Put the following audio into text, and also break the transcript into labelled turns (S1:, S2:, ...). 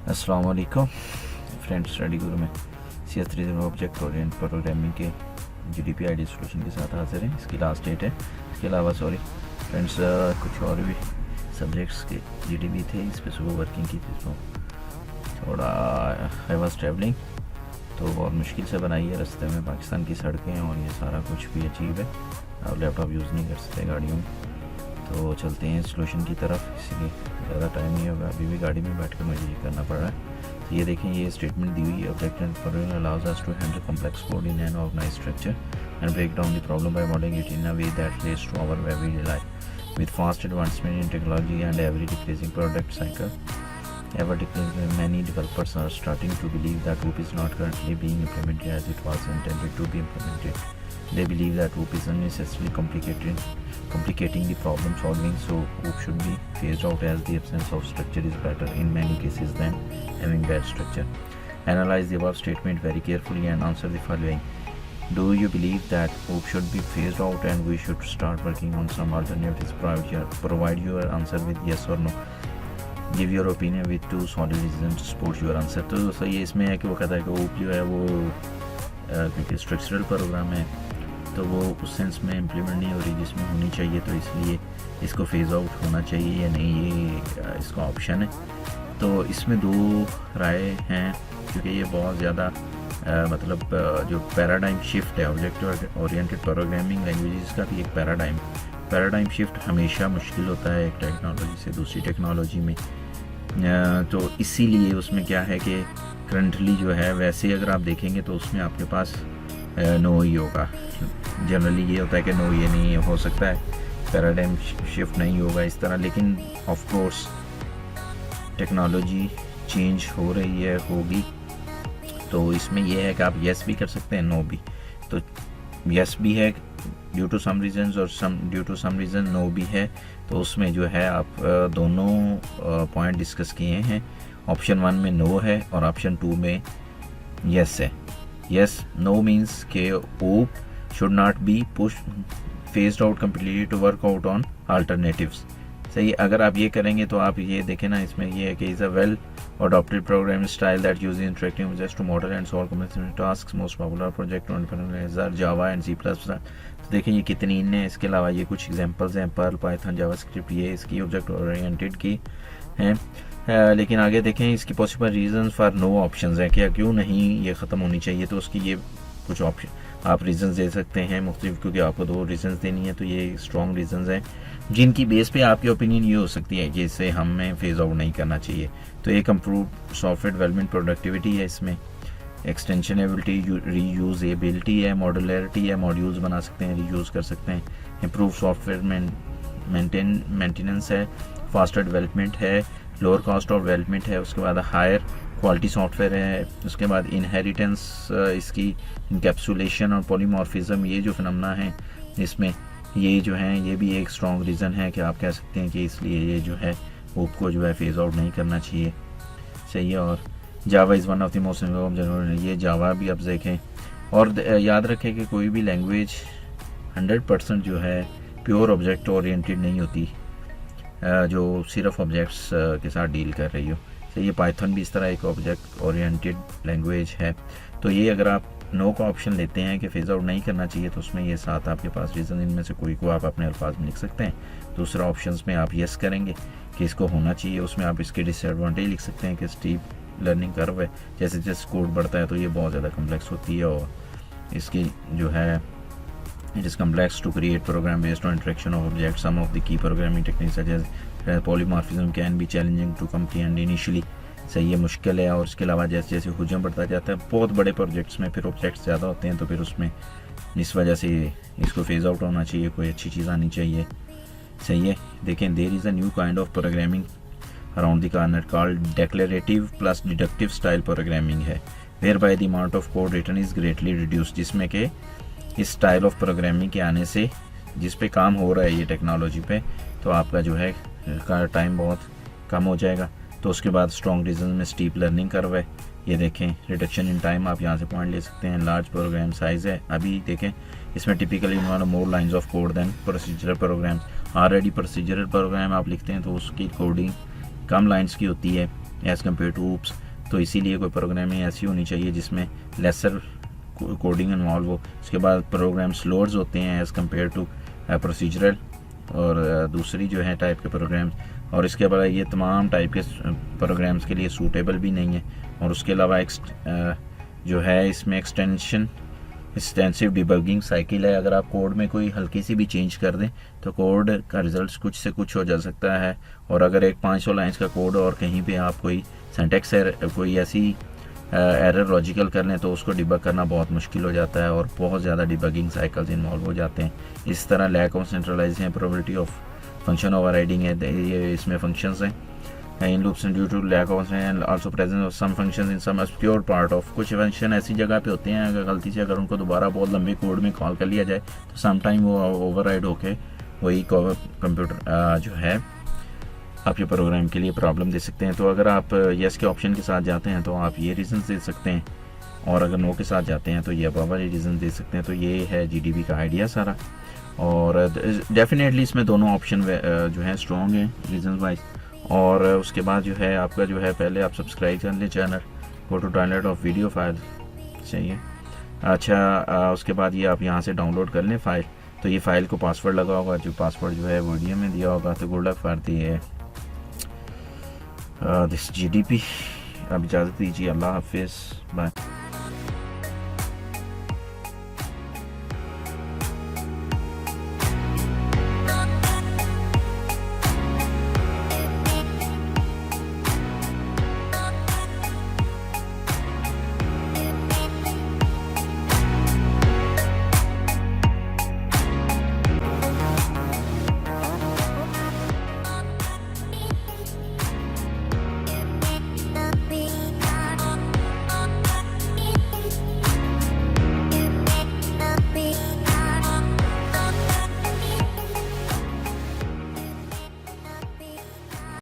S1: अस्सलाम वालेकुम friends, study गुरु में CS304 ऑब्जेक्ट ओरिएंट प्रोग्रामिंग के GDP आईडी सोल्यूशन के साथ हाजिर हैं। इसकी लास्ट डेट है। इसके अलावा फ्रेंड्स कुछ और भी सब्जेक्ट्स के GDP थे, इस पर सुबह वर्किंग की थी। तो थोड़ा आई वाज ट्रैवलिंग, तो बहुत मुश्किल से बनाई है। रास्ते में पाकिस्तान की सड़कें और ये सारा कुछ भी अजीब है। आप लैपटॉप यूज़ नहीं कर सकते गाड़ियों में। तो चलते हैं सोल्यूशन की तरफ, इसीलिए ज़्यादा टाइम नहीं होगा। अभी भी गाड़ी में बैठ कर मुझे ये करना पड़ रहा है। तो ये देखें, ये स्टेटमेंट दी हुई है। Object and programming allows us to handle complex code in an organized structure and break down the problem by modeling it in a way that relates to our everyday life. With fast advancement in technology and ever-decreasing product cycle, many developers are starting to believe that OOP is not currently being implemented as it was intended to be implemented. They believe that OOP is unnecessarily complicating the problem solving, so OOP should be phased out as the absence of structure is better in many cases than having bad structure. Analyze the above statement very carefully and answer the following. Do you believe that OOP should be phased out and we should start working on some alternatives? Provide your answer with yes or no. Give your opinion with two solid reasons to support your answer. तो सही है इसमें है कि वो कहता है कि OOP जो है वो क्योंकि स्ट्रक्चरल प्रोग्राम है, तो वो उस सेंस में इम्प्लीमेंट नहीं हो रही जिसमें होनी चाहिए, तो इसलिए इसको फेज़ आउट होना चाहिए या नहीं, ये इसका ऑप्शन है। तो इसमें दो राय हैं, क्योंकि ये बहुत ज़्यादा जो पैराडाइम शिफ्ट है ऑब्जेक्ट ओरिएंटेड प्रोग्रामिंग लैंग्वेजेस का भी एक पैराडाइम शिफ्ट हमेशा मुश्किल होता है एक टेक्नोलॉजी से दूसरी टेक्नोलॉजी में। तो इसीलिए उसमें क्या है कि करंटली जो है, वैसे अगर आप देखेंगे तो उसमें आपके पास नो ही होगा। जनरली ये होता है कि नो, ये नहीं हो सकता है, पैराडाइम शिफ्ट नहीं होगा इस तरह। लेकिन ऑफ कोर्स टेक्नोलॉजी चेंज हो रही है, होगी, तो इसमें यह है कि आप येस भी कर सकते हैं, नो भी। तो येस भी है ड्यू टू सम रीजंस और due to some reason no भी है। तो उसमें जो है आप दोनों पॉइंट डिस्कस किए हैं। ऑप्शन 1 में नो है और ऑप्शन 2 में येस है। येस नो मीन्स के OOP should not be push phased out completely to work out on alternatives. सही, अगर आप ये करेंगे तो आप ये देखें ना, इसमें ये है कि is a well adopted programming style that uses interactive objects to model and solve complex tasks. Most popular project on Java and C++. तो देखें ये कितनी इन है। इसके अलावा ये कुछ एग्जांपल्स हैं, पर्ल, पाइथन, जावास्क्रिप्ट, ये इसकी ऑब्जेक्ट ओरिएंटेड की हैं। लेकिन आगे देखें, इसकी possible reasons for no options हैं, क्या क्यों नहीं ये ख़त्म होनी चाहिए। तो उसकी ये कुछ ऑप्शन आप रीजंस दे सकते हैं मुख्तलिफ, क्योंकि आपको 2 रीजंस देनी है। तो ये स्ट्रॉन्ग रीजंस हैं जिनकी बेस पे आपकी ओपिनियन ये हो सकती है कि इसे हमें फेज आउट नहीं करना चाहिए। तो एक इम्प्रूव सॉफ्टवेयर डेवलपमेंट प्रोडक्टिविटी है, इसमें एक्सटेंशनेबिलिटी, रीयूजेबिलिटी है, मॉडुलरिटी है, मॉड्यूल्स बना सकते हैं, रीयूज़ कर सकते हैं। इम्प्रूव सॉफ्टवेयर मेंटेनेंस है, फास्टर डेवलपमेंट है, लोअर कॉस्ट ऑफ डेवलपमेंट है। उसके बाद हायर क्वालिटी सॉफ्टवेयर है। उसके बाद इनहेरिटेंस, इसकी इंकैप्सुलेशन और पॉलीमॉर्फिज्म, ये जो फिनोमेना है इसमें, ये जो हैं ये भी एक स्ट्रॉन्ग रीज़न है कि आप कह सकते हैं कि इसलिए ये जो है OOP को जो है फेज़ आउट नहीं करना चाहिए। सही है। और जावा is one of the most general, ये जावा भी आप देखें। और याद रखें कि कोई भी लैंग्वेज 100% जो है प्योर ऑब्जेक्ट ओरिएंटेड नहीं होती, जो सिर्फ ऑब्जेक्ट्स के साथ डील कर रही हो। सही है। पाइथन भी इस तरह एक ऑब्जेक्ट ओरिएंटेड लैंग्वेज है। तो ये अगर आप नो का ऑप्शन लेते हैं कि फेज आउट नहीं करना चाहिए, तो उसमें ये 7 आपके पास रीज़न, इनमें से कोई को आप अपने अल्फाज में लिख सकते हैं। दूसरा ऑप्शंस में आप येस करेंगे कि इसको होना चाहिए, उसमें आप इसके डिसएडवांटेज लिख सकते हैं कि स्टीप लर्निंग कर्व है, जैसे जैसे कोड बढ़ता है तो ये बहुत ज़्यादा कम्प्लेक्स होती है, और इसकी जो है it is complex to create program based on interaction of object. Some of the key programming techniques such as polymorphism can be challenging to comprehend initially. सही है, मुश्किल है। और इसके अलावा जैसे जैसे हुजम बढ़ता जाता है, बहुत बड़े प्रोजेक्ट्स में फिर ऑब्जेक्ट्स ज़्यादा होते हैं, तो फिर उसमें इस वजह से इसको फेज आउट होना चाहिए, कोई अच्छी चीज़ आनी चाहिए। सही है। देखें, there is a new kind of programming around the corner called declarative plus deductive style programming है, where by the amount of code written is greatly reduced. जिसमें कि इस स्टाइल ऑफ प्रोग्रामिंग के आने से, जिस पे काम हो रहा है ये टेक्नोलॉजी पे, तो आपका जो है टाइम बहुत कम हो जाएगा। तो उसके बाद स्ट्रॉन्ग रीजन में स्टीप लर्निंग कर्व है, ये देखें। रिडक्शन इन टाइम, आप यहाँ से पॉइंट ले सकते हैं। लार्ज प्रोग्राम साइज है, अभी देखें इसमें typically involve more lines of code than procedural program. Already procedural program आप लिखते हैं तो उसकी कोडिंग कम लाइंस की होती है, एज़ कम्पेयर टू ऊप्स। तो इसीलिए कोई प्रोग्रामिंग ऐसी होनी चाहिए जिसमें लेसर कोडिंग इन्वॉल्व हो। इसके बाद प्रोग्राम स्लोअर्स होते हैं एज़ कम्पेयर टू प्रोसीजरल और दूसरी जो है टाइप के प्रोग्राम, और इसके अलावा ये तमाम टाइप के प्रोग्राम्स के लिए सूटेबल भी नहीं है। और उसके अलावा जो है इसमें एक्सटेंसिव डिबगिंग साइकिल है। अगर आप कोड में कोई हल्की सी भी चेंज कर दें तो कोड का रिजल्ट कुछ से कुछ हो जा सकता है। और अगर एक 500 लाइन्स का कोड और कहीं पे आप कोई सिंटैक्स कोई ऐसी एरर लॉजिकल कर लें तो उसको डिबग करना बहुत मुश्किल हो जाता है और बहुत ज़्यादा डिबगिंग साइकिल्स इन्वॉल्व हो जाते हैं। इस तरह lack of centralization, probability of function overriding है, ये इसमें फंक्शंस हैं। इन loops due to lack of and also presence of some functions in some obscure part of, कुछ फंक्शन ऐसी जगह पे होते हैं अगर गलती से अगर उनको दोबारा बहुत लंबे कोड में कॉल कर लिया जाए तो सम टाइम वो ओवरराइड होके वही कंप्यूटर जो है आपके प्रोग्राम के लिए प्रॉब्लम दे सकते हैं। तो अगर आप येस के ऑप्शन के साथ जाते हैं तो आप ये रीज़न दे सकते हैं, और अगर नो के साथ जाते हैं तो ये अब वाले रीज़न दे सकते हैं। तो ये है जीडीबी का आइडिया सारा, और डेफिनेटली इसमें दोनों ऑप्शन जो है स्ट्रॉन्ग हैं रीजन वाइज। और उसके बाद जो है आपका जो है पहले आप सब्सक्राइब कर लें channel, go to download of video file चाहिए। अच्छा उसके बाद ये आप यहाँ से डाउनलोड कर लें फाइल। तो ये फाइल को पासवर्ड लगा होगा, जो पासवर्ड जो है वीडियो में दिया होगा। तो good luck for this GDP. अब इजाज़त दीजिए, अल्लाह हाफिज़, बाय।